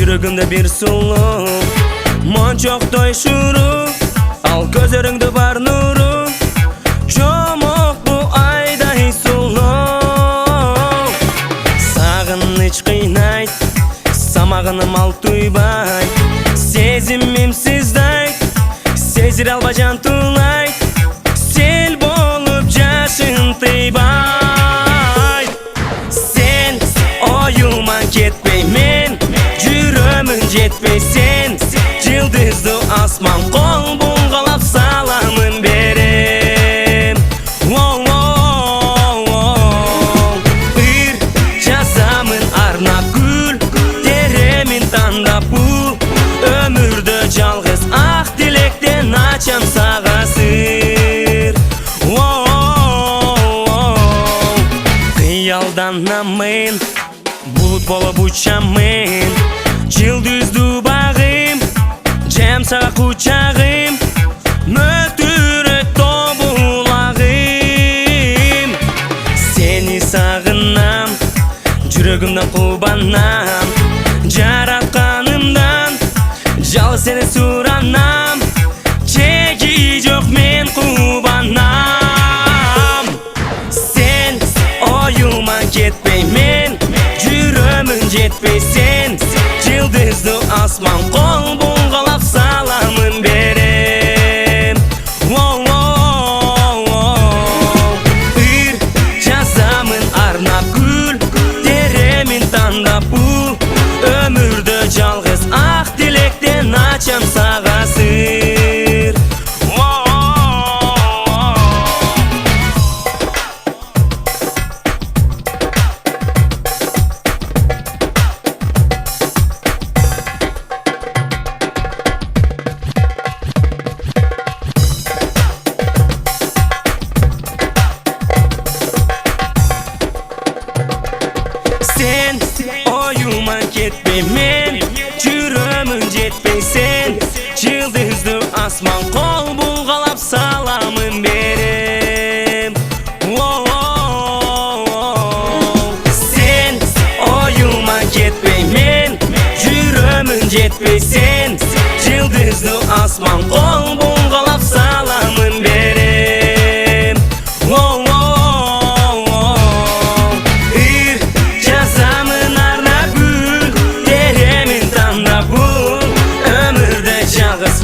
Жүрегімді бір сұлу мончоқтай шұру, ал көздеріңді бар нұру, жомоқ бұ айдай сұлу. Сағыныш қинайт, самағыным ал туйбай, сезімім сіздайт, сезір алба жан тулайт, сел болып жашын тыйбай. Сен ойыма кетпей мен, жүрөмін жетпей сен, жылдызды асман қол бұлғалап саламын берем. Ыр жазамын арнап гүл, теремін таңдап бұл, өмірді жалғыз ақ тілектен ачам саға сыр. Қиялданамын, бұлт болып ұшамын, жылдызды бағым, жем саға құшағым, мөтірек тобылағым. Сені сағынам, жүрегімді қубанам, жаратқанымдан жал сені сұранам, чеки жоқ мен қубанам. Сен ойыма кетпей мен, жүрөмін жетпей сен, жылдызды асман қол бұлғалап саламын берем. Ыр жазамын арнап гүл, теремін таңдап бұл, өмірді жалғыз ақ тілектен ачам саға сыр. Sen oyuma ketpey men, жүрөмін жетпей сен, жылдызды асман қол бұлғалап саламын берем. Сен ойыма кетпей мен, жүрөмін жетпей сен, жылдызды асман қол бұлғалап саламын берем. Жалғыз